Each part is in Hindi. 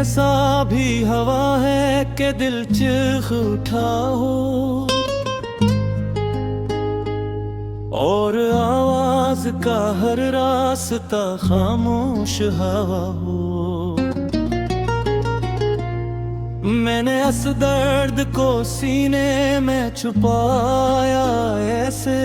ऐसा भी हवा है कि दिल चीख उठा हो, और आवाज का हर रास्ता खामोश हवा हो। मैंने इस दर्द को सीने में छुपाया ऐसे,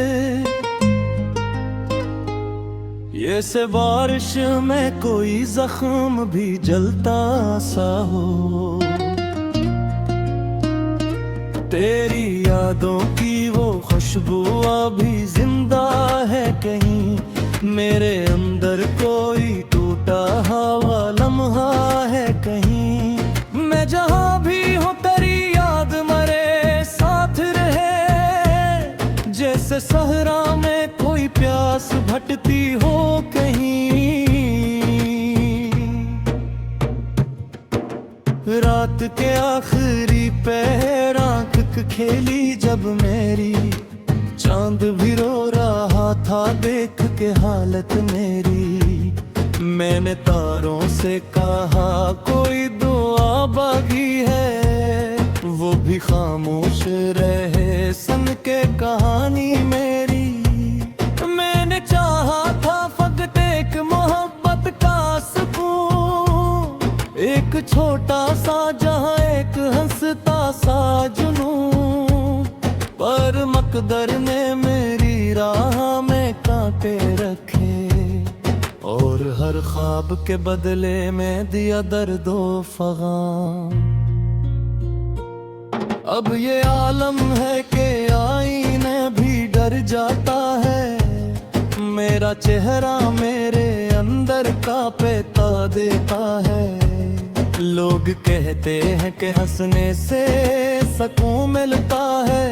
जैसे बारिश में कोई जख्म भी जलता सा हो। तेरी यादों की वो खुशबू अभी जिंदा है कहीं, मेरे अंदर कोई टूटा हुआ लम्हा है कहीं। मैं जहाँ भी हूँ तेरी याद मरे साथ रहे, जैसे सहरा में कोई प्यास भटती हो कहीं। रात के आखिरी पहर आँख खेली जब मेरी, चांद भी रो रहा था देख के हालत मेरी। मैंने तारों से कहा कोई दुआ बागी है, वो भी खामोश रहे सन के कहानी मेरी। मैंने चाहा था फकत एक मोहब्बत का सुकून, एक छोटा सा जहां एक हंसता सा जुनून, पर मकदर ने मेरी राह में कांटे रखे, और हर ख्वाब के बदले में दिया दर्दो फगाम। अब ये आलम है कि आईने भी डर जाता है, मेरा चेहरा मेरे अंदर का पेता देता है। लोग कहते हैं कि हंसने से सुकून मिलता है,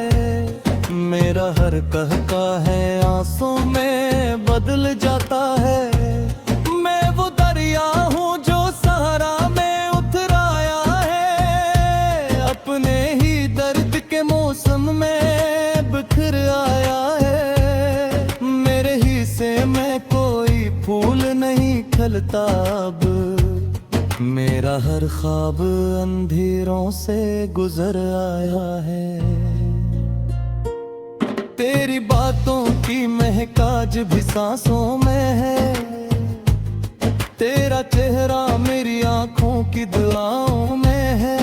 मेरा हर कहका है आंसू में बदल जाता है। मैं वो दरिया हूँ जो सहारा में उतर आया है, अपने ही दर्द के मौसम में बिखर आया है। मेरे हिस्से में कोई फूल नहीं खिलता अब, मेरा हर ख्वाब अंधेरों से गुजर आया है। तेरी बातों की महकाज भी सांसों में है, तेरा चेहरा मेरी आंखों की दुआओं में है।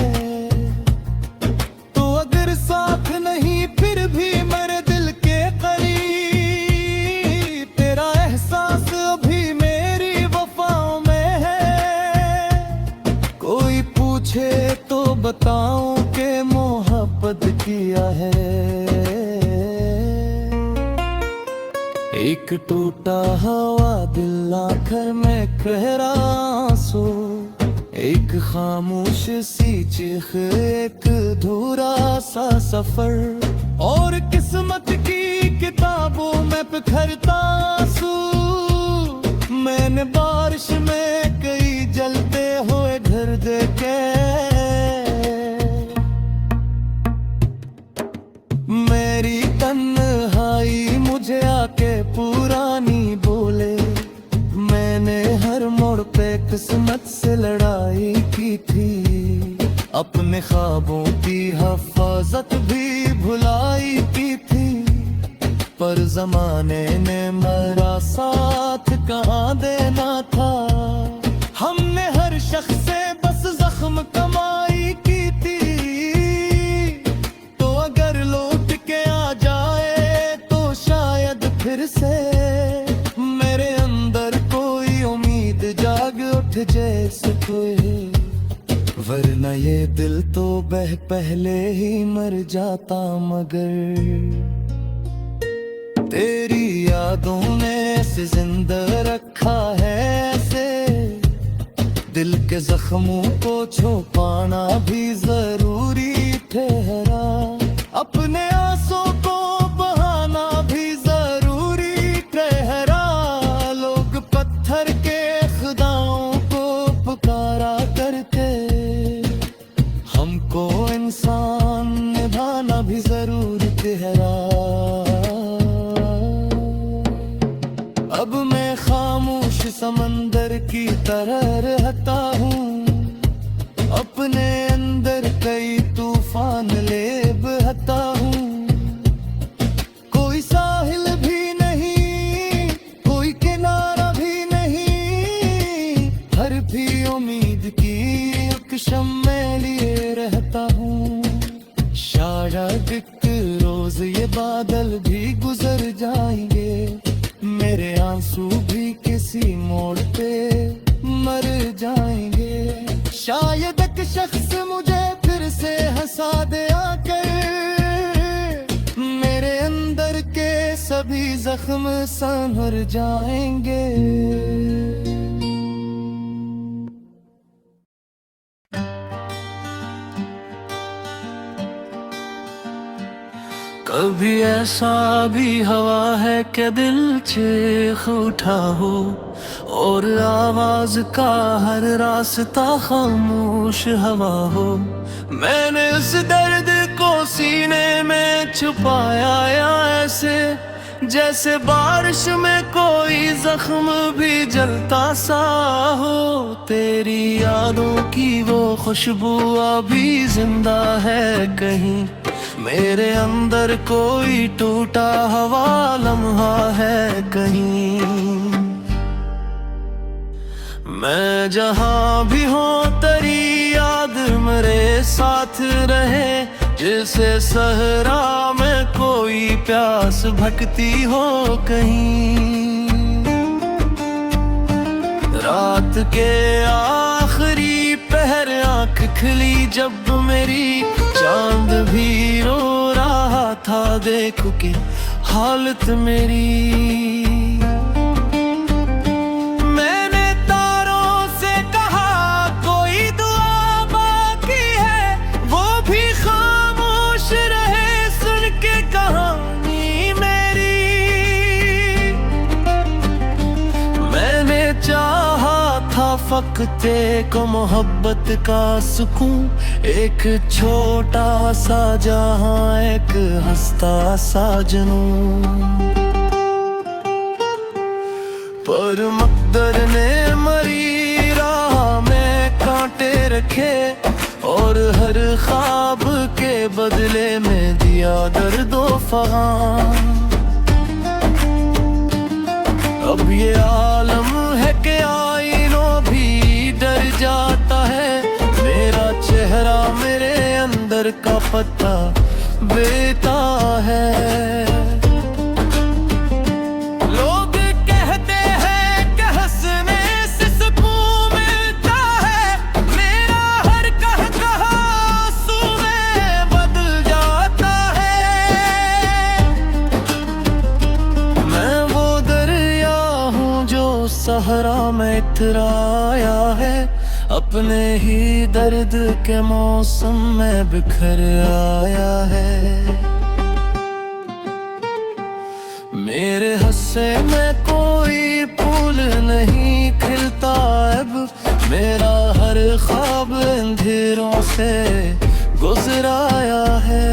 तो अगर साथ नहीं फिर भी मेरे दिल के करीब, तेरा एहसास अभी मेरी वफाओं में है। कोई पूछे तो बताऊं कि मोहब्बत किया है। एक टूटा हुआ दिल आखिर में गहरा आंसू, एक खामोश सी चीख, एक अधूरा सा सफर, और किस्मत की किताबों में बिखरता आंसू। मैंने बारिश में कई जलते हुए घर देखे, मेरी तन्हाई मुझे आके पुरानी बोले। मैंने हर मोड़ पे किस्मत से लड़ाई की थी, अपने ख्वाबों की हिफाजत भी भुलाई की थी, पर जमाने ने मेरा साथ कहाँ देना था। हमने हर शख्स से बस जख्म कमाई की थी, तो अगर लौट के आ जाए तो शायद फिर से मेरे अंदर कोई उम्मीद जाग उठ जैसे कोई, वरना ये दिल तो पहले ही मर जाता। मगर तेरी यादों ने ऐसे जिंदा रखा है ऐसे, दिल के जख्मों को छुपाना भी जरूरी ठहरा, अपने आंसू को बहाना भी जरूरी ठहरा। लोग पत्थर के खुदाओं को पुकारा करते, हमको इंसान निभाना भी जरूरी ठहरा। अब मैं खामोश समंदर की तरह रहता हूँ, सभी जख्म संभर जाएंगे। कभी ऐसा भी हवा है कि दिल चीख उठा हो, और आवाज का हर रास्ता खामोश हवा हो। मैंने उस दर्द को सीने में छुपाया, या ऐसे जैसे बारिश में कोई जख्म भी जलता सा हो। तेरी यादों की वो खुशबू अभी जिंदा है कहीं, मेरे अंदर कोई टूटा हुआ लम्हा है कहीं। मैं जहां भी हूँ तेरी याद मेरे साथ रहे, जैसे सहरा में कोई प्यास भटकती हो कहीं। रात के आखिरी पहर आँख खुली जब मेरी, चांद भी रो रहा था देखो कि हालत मेरी। मैंने तारों से कहा कोई दुआ बाकी है, वो भी खामोश रहे सुन के कहानी मेरी। मैंने चाहा था फकत एक मोहब्बत का सुकून, एक छोटा सा जहां एक हंसता सा जुनून। पर मकदर ने मरी राह में कांटे रखे, और हर ख्वाब के बदले में दिया दर्दो फगान। अब ये आलम है कि आईनों भी डर जाता है, मेरा चेहरा मेरे अंदर का पता बेता है। लोग कहते हैं कि हंसने से सुकून मिलता है, मेरा हर कहा आंसू में बदल जाता है। मैं वो दरिया हूँ जो सहरा में इतराया है, अपने ही दर्द के मौसम में बिखर आया है। मेरे हंसे में कोई फूल नहीं खिलता अब, मेरा हर ख्वाब अंधेरों से गुजराया है।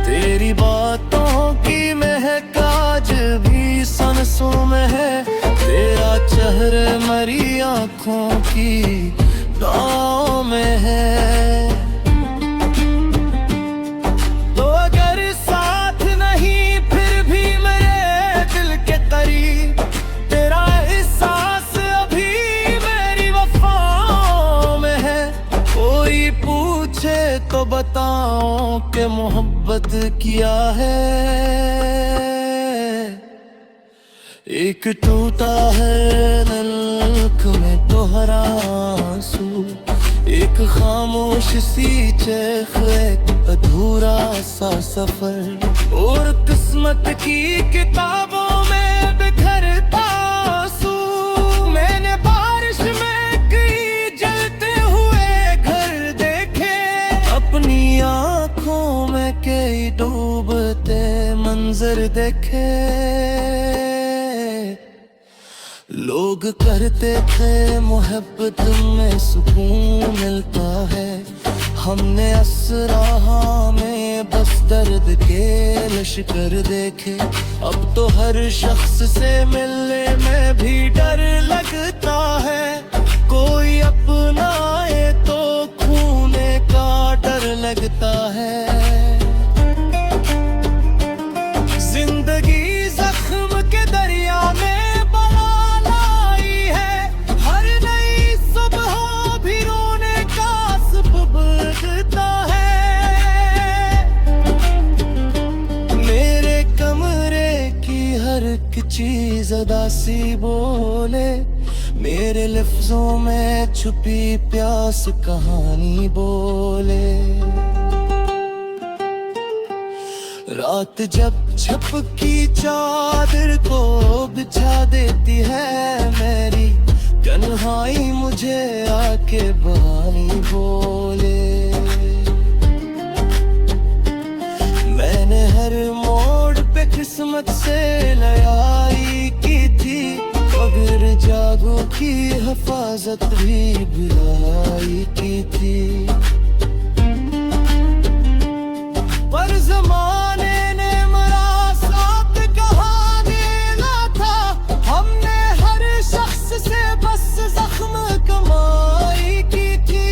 तेरी बातों की महक आज भी सांसों में है, तेरा चेहरे मरी आँखों की गाँव में है। तो अगर साथ नहीं फिर भी मेरे दिल के करीब, तेरा एहसास अभी मेरी वफाओं में है। कोई पूछे तो बताओ कि मोहब्बत किया है। एक टूटा है नलक में दोहरा आंसू, एक खामोश सी चेख, एक अधूरा सा सफर, और किस्मत की किताबों में बिखरता आंसू। मैंने बारिश में कई जलते हुए घर देखे, अपनी आंखों में कई डूबते मंजर देखे। लोग करते थे मोहब्बत में सुकून मिलता है, हमने असराहा में बस दर्द के लश्कर देखे। अब तो हर शख्स से मिलने में भी डर लगता है, कोई अपनाए तो खूने का डर लगता है। जिंदगी जख्म के दरिया में चीज अदासी बोले, मेरे लफ्जों में छुपी प्यास कहानी बोले। रात जब झपकी चादर को बिछा देती है मेरी तन्हाई मुझे आके बानी बोले। मैंने हर मोड़ पे किस्मत से लड़ाई की थी, मगर जागो की हिफाजत भी बुलाई की थी। पर ज़माने ने मरा साथ कहानी ना था, हमने हर शख्स से बस जख्म कमाई की थी।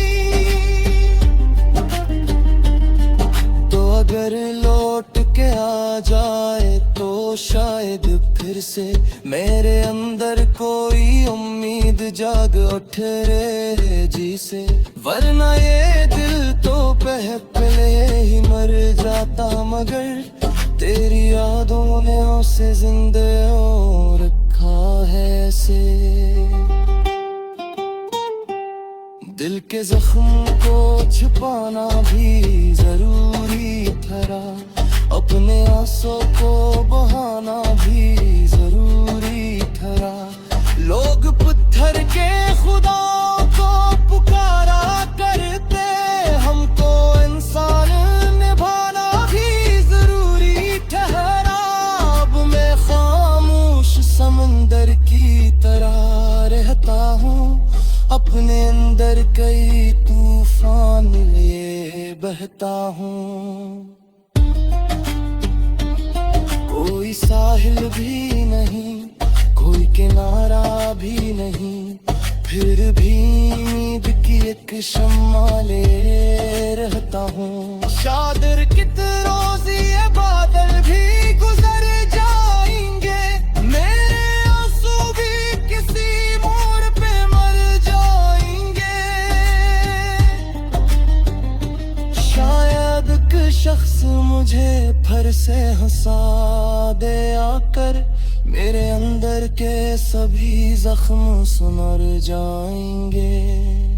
तो अगर लौट के आ जाए तो शायद फिर से मेरे अंदर कोई उम्मीद जाग उठे जी से, वरना ये दिल तो पहले ही मर जाता, मगर तेरी यादों ने उसे जिंदा रखा है ऐसे। दिल के जख्म को छुपाना भी जरूरी ठहरा, अपने आंसू को बहाना भी जरूरी ठहरा। लोग पत्थर के खुदाओं को पुकारा करते, हमको इंसान निभाना भी जरूरी ठहरा। अब मैं खामोश समंदर की तरह रहता हूँ, अपने अंदर कई तूफान लिए बहता हूँ। कोई साहिल भी नहीं, कोई किनारा भी नहीं, फिर भी उम्मीद की एक शम्मा ले रहता हूँ। शादर कित रोज़ी ये बादल भी गुजर जाएंगे, मेरे आंसू भी किसी मोड़ पे मर जाएंगे। शायद एक शख्स मुझे फिर से हंसा दे आकर, मेरे अंदर के सभी जख्म सुनर जाएंगे।